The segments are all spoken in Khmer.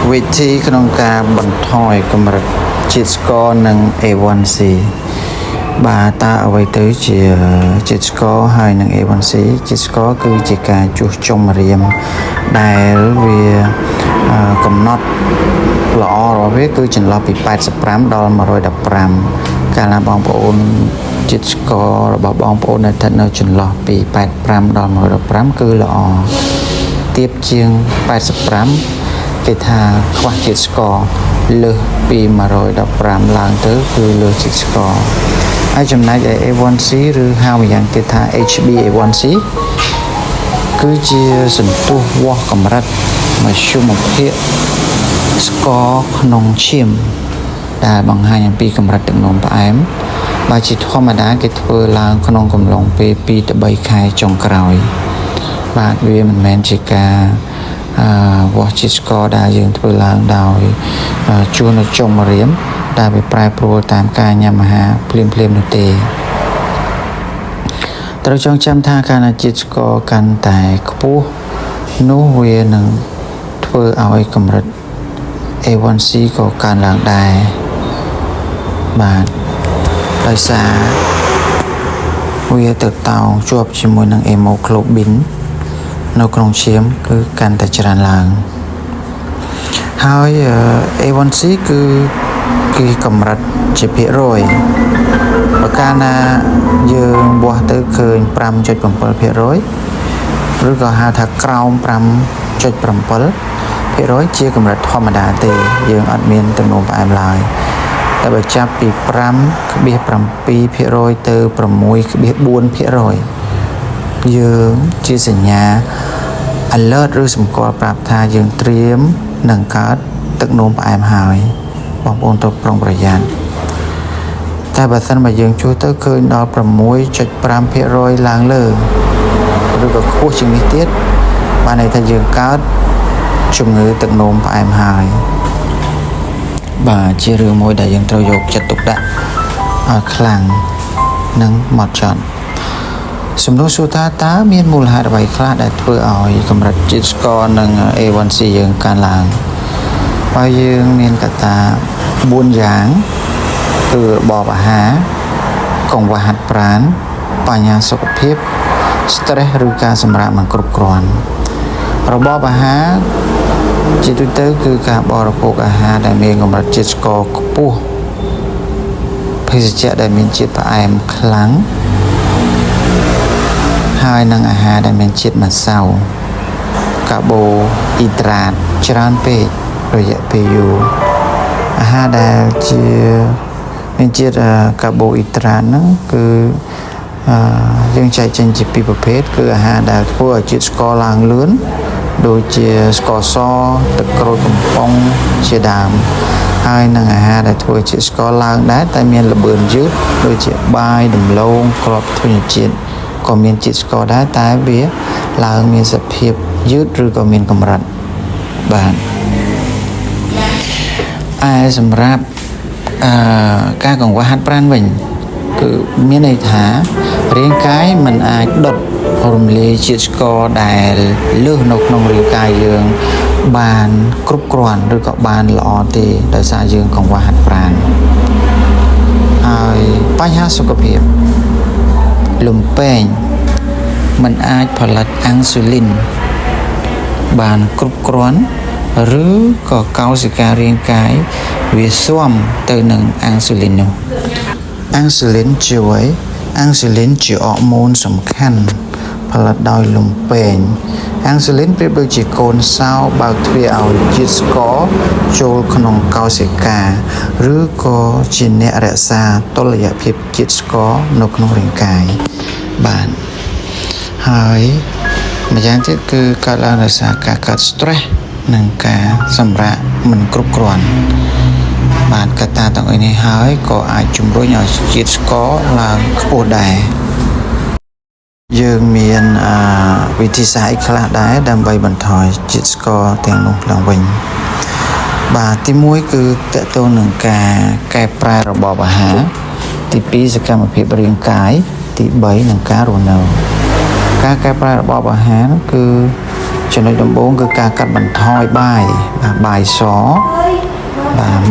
วิธีក្នុងការបបន្ថយកម្រិតជាតិស្ករនិង A1C បាទតើអ្វីទៅជាជាតិស្ករហើយនិង A1C ជាតិស្ករគឺជាការជួសជុំម្រាមដែលវាកំណត់ល្អរបស់វាគឺចន្លោះពី85ដល់115កាលណាបងប្អូនជាតិស្កររបស់បងប្អូននៅស្ថិតនៅចន្លោះពី85ដល់115គឺល្អទាបជាង85គេថាខ្វះជាតិស្ករលើសពី115ឡើងទៅគឺលើសជាតិស្ករហើយចំណែកឯ A1C ឬហៅម្យ៉ាងគេថា HbA1c គឺជាសន្ទុះវាស់កម្រិតមធ្យមភាគស្ករក្នុងឈាមដែលបង្ហាញអំពីកម្រិតទឹកនោមផ្អែមបើជាធម្មតាគេធ្វើឡើងក្នុងកំឡុងពេល2ទៅ3ខែចុងក្រោយបាទវាមិនមែនជាការវាស់ជាតិស្ករដែលយើងធ្វើឡើងដោយជួសនៅចុងម្រាមដែលវាប្រែប្រួលតាមការញ៉ាំអាហារភ្លាមៗនោះទេត្រូវចងចាំថាកាលណាជាតិស្ករកាន់តែខ្ពស់នោះវានឹងធ្វើឲ្យកម្រិត A1C ក៏កើនឡើងដែរបាទដោយសារវាទៅតោងជាប់ជាមួយនឹង hemoglobin នៅក្នុងឈាមគឺកាន់តែច្រើនឡើងហើយ A1C គឺកម្រិតជាភាគរយបើកាលណាយើងវាស់ទៅឃើញ 5.7% ឬក៏ហៅថាក្រោម 5.7% ជាកម្រិតធម្មតាទេយើងអត់មានទំនោរផ្អែមឡើយតែបើចាប់ពី 5.7% ទៅ 6.4% យើងជាសញ្ញា alert ឬសម្គាល់ប្រាប់ថាយើងត្រៀមនឹងកើតទឹកនោមផ្អែមហើយបងប្អូនត្រូវប្រុងប្រយ័ត្នតែបើសិនបើយើងជួសទៅឃើញដល់ 6.5% ឡើងលើឬក៏ខ្ពស់ជាងនេះទៀតបានន័យថាយើងកើតជំងឺទឹកនោមផ្អែមហើយបាទជារឿងមួយដែលយើងត្រូវយកចិត្តទុកដាក់ឲ្យខ្លាំងនិងហ្មត់ចត់សំណួរសួរថាតើមានមូលហេតុអ្វីខ្លះដែលធ្វើឲ្យកម្រិតជាតិស្ករនិង A1C យើងកើនឡើងបើយើងមានកត្តា4យ៉ាងគឺរបបអាហារកង្វះហាត់ប្រាណបញ្ហាសុខភាព stress ឬការសម្រាកមិនគ្រប់គ្រាន់របបអាហារជាទូទៅគឺការបរិភោគអាហារដែលមានកម្រិតជាតិស្ករខ្ពស់ភេសជ្ជៈដែលមានជាតិផ្អែមខ្លាំងហើយនឹងអាហារដែលមានជាតិម្សៅកាបូអ៊ីដ្រាតច្រើនពេករយៈពេលយូរអាហារដែលជាមានជាតិកាបូអ៊ីដ្រាតហ្នឹងគឺយើងចែកចេញជាពីរប្រភេទគឺអាហារដែលធ្វើឲ្យជាតិស្ករឡើងលឿនដូចជាស្ករសទឹកក្រូចកំប៉ុងជាដើមហើយនឹងអាហារដែលធ្វើជាតិស្ករឡើងដែរតែមានល្បឿនយឺតដូចជាបាយដំឡូងគ្រាប់ធញ្ញជាតិក៏មានជាតិស្ករដែរតែវាឡើងមានសភាពយឺតឬក៏មានកម្រិតបាទសម្រាប់ការកង្វះហាត់ប្រាណវិញគឺមានន័យថារាងកាយមិនអាចដុតរំលាយជាតិស្ករដែលលើសនៅក្នុងរាងកាយយើងបានគ្រប់គ្រាន់ឬក៏បានល្អទេដោយសារយើងកង្វះហាត់ប្រាណហើយបញ្ហាសុខភាពលំពែងមិនអាចផលិតអាំងស៊ូលីនបានគ្រប់គ្រាន់ឬក៏កោសិការាងកាយវាស៊ាំទៅនឹងអាំងស៊ូលីននោះអាំងស៊ូលីនជាអ្វីអាំងស៊ូលីនជាអរម៉ូនសំខាន់ផលិតដោយលំពែងអាំងស៊ូលីនប្រៀបដូចជាកូនសោបើកទ្វារឲ្យជាតិស្ករចូលក្នុងកោសិកាឬក៏ជាអ្នករក្សាតុល្យភាពជាតិស្ករនៅក្នុងរាងកាយបាទហើយម្យ៉ាងទៀតគឺកើតឡើងដោយសារការកើត stress និងការសម្រាកមិនគ្រប់គ្រាន់បានកត្តាទាំងអីនេះហើយក៏អាចជំរុញឲ្យជាតិស្ករឡើងខ្ពស់ដែរយើងមានវិធីសាស្ត្រខ្លះដែរដើម្បីបន្ថយជាតិស្ករទាំងនោះឡើងវិញបាទទី1គឺតកតងនឹងការកែប្រែរបបអាហារទី2សកម្មភាពរាងកាយទី3នឹងការរស់នៅការកែប្រែរបបអាហារគឺ ចំណុចដំបូងគឺការកាត់បន្ថយបាយស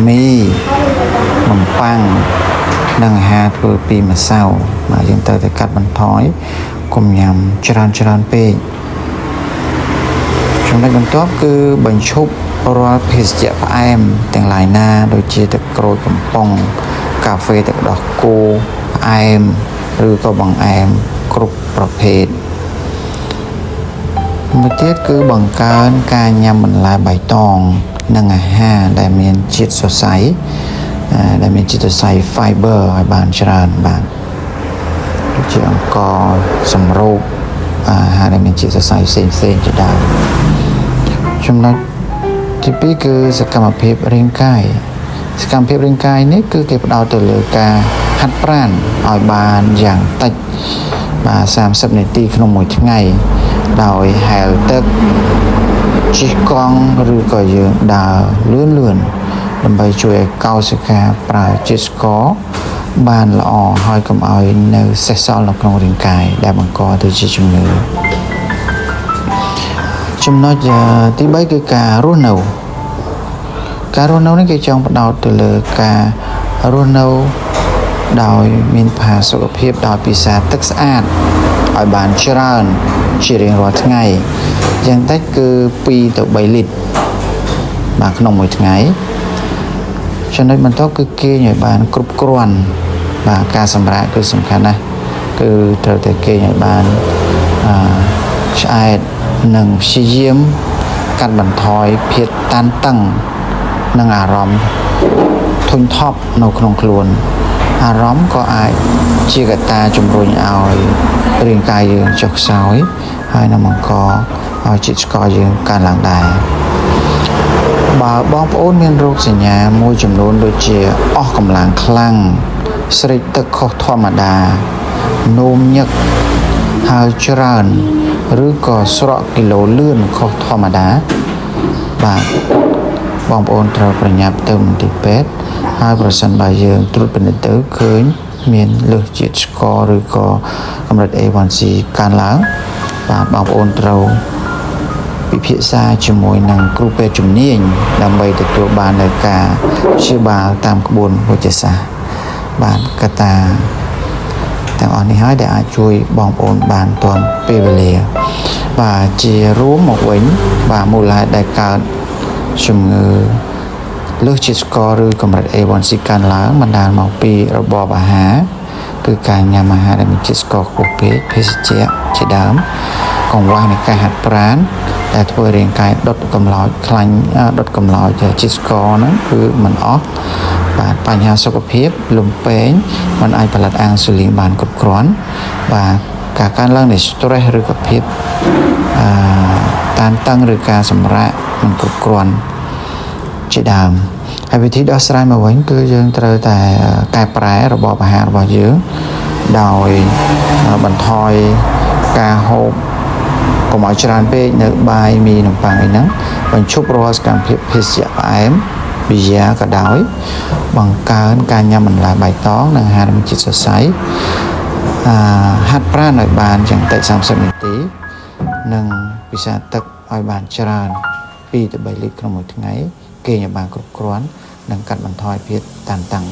មីនំប៉័ងនិងអាហារធ្វើពីម្សៅបាទយើងត្រូវតែកាត់បន្ថយកុំញ៉ាំច្រើនពេកចំណុចបន្ទាប់គឺបញ្ឈប់រាល់ភេសជ្ជៈផ្អែមទាំងឡាយណាដូចជាទឹកក្រូចកំប៉ុងកាហ្វេទឹកដោះគោផ្អែមឬក៏បង្អែមគ្រប់ប្រភេទមួយទៀតគឺបង្កើនការញ៉ាំបន្លែបៃតងនិងអាហារដែលមានជាតិសរសៃfiber ឲ្យបានច្រើនបាទដូចជាអង្ករសម្រូបអាហារដែលមានជាតិសរសៃផ្សេងជាដើមចំណុចទី2គឺសកម្មភាពរាងកាយនេះគឺគេផ្ដោតទៅលើការហាត់ប្រាណឲ្យបានយ៉ាងតិចបាទ30នាទីក្នុងមួយថ្ងៃដោយហែលទឹកជិះកង់ឬក៏យើងដើរលឿនដើម្បីជួយឲ្យកោសិកាប្រើជាតិស្ករបានល្អហើយកុំឲ្យនៅសេសសល់នៅក្នុងរាងកាយដែលបង្កទៅជាជំងឺចំណុចទី3គឺការរស់នៅនេះគេចង់ផ្ដោតទៅលើការរស់នៅដោយមានផាសុកភាពដោយពិសាទឹកស្អាតឲ្យបានច្រើនជារៀងរាល់ថ្ងៃយ៉ាងតិចគឺ2ទៅ3លីត្របាទក្នុងមួយថ្ងៃចំណុចបន្ទាប់គឺគេងឲ្យបានគ្រប់គ្រាន់បាទការសម្រាកគឺសំខាន់ណាស់គឺត្រូវតែគេងឲ្យបានឆ្អែតនិងព្យាយាមកាត់បន្ថយភាពតានតឹងនិងអារម្មណ៍ធុញថប់នៅក្នុងខ្លួនអារម្មណ៍ក៏អាចជាកត្តាជំរុញឲ្យរាងកាយយើងចុះខ្សោយហើយនឹងបង្កឲ្យជាតិស្ករយើងកើនឡើងដែរបើបងប្អូនមានរោគសញ្ញាមួយចំនួនដូចជាអស់កម្លាំងខ្លាំងស្រេកទឹកខុសធម្មតានោមញឹកហើយច្រើនឬក៏ស្រកគីឡូលឿនខុសធម្មតាបាទបងប្អូនត្រូវប្រញាប់ទៅមន្ទីរពេទ្យហើយប្រសិនបើយើងត្រួតពិនិត្យទៅឃើញមានលើសជាតិស្ករឬក៏កម្រិត A1C កើនឡើងបាទបងប្អូនត្រូវពិភាក្សាជាមួយនឹងគ្រូពេទ្យជំនាញដើម្បីទទួលបាននូវការព្យាបាលតាមក្បួនវេជ្ជសាស្ត្របាទកត្តាទាំងអស់នេះហើយដែលអាចជួយបងប្អូនបានទាន់ពេលវេលាបាទជារួមមកវិញបាទមូលហេតុដែលកើតជំងឺលើសជាតិស្ករឬកម្រិត A1C កើនឡើងបណ្ដាលមកពីរបបអាហារគឺការញ៉ាំអាហារដែលមានជាតិស្ករខ្ពស់ពេកភេសជ្ជៈជាដើមកង្វះនៃការហាត់ប្រាណដែលធ្វើរាងកាយដុតកម្លោចជាតិស្ករហ្នឹងគឺមិនអស់បាទបញ្ហាសុខភាពលំពេងមិនអាចផលិតអាំងស៊ូលីនបានគ្រប់គ្រាន់បាទការកើនឡើងនៃ stress ឬក៏ភាពតានតឹងឬការសម្រាកមិនគ្រប់គ្រាន់ជាដើមហើយវិធីដោះស្រាយមកវិញគឺយើងត្រូវតែកែប្រែរបបអាហាររបស់យើងដោយបន្ថយការហូបកុំឲ្យច្រើនពេកនៅបាយមីនំប៉័ងអីហ្នឹងបញ្ឈប់រាល់សកម្មភាពភេសជ្ជៈផ្អែមប៊ីយ៉ាក៏ដោយបង្កើនការញ៉ាំបន្លែបៃតងនិងអាហារមានជាតិសរសៃហាត់ប្រាណឲ្យបានយ៉ាងតិច30នាទីនិងពិសាទឹកឲ្យបានច្រើន2ទៅ3លីត្រក្នុងមួយថ្ងៃគេងឲ្យបានគ្រប់គ្រាន់និងកាត់បន្ថយភាពតានតឹង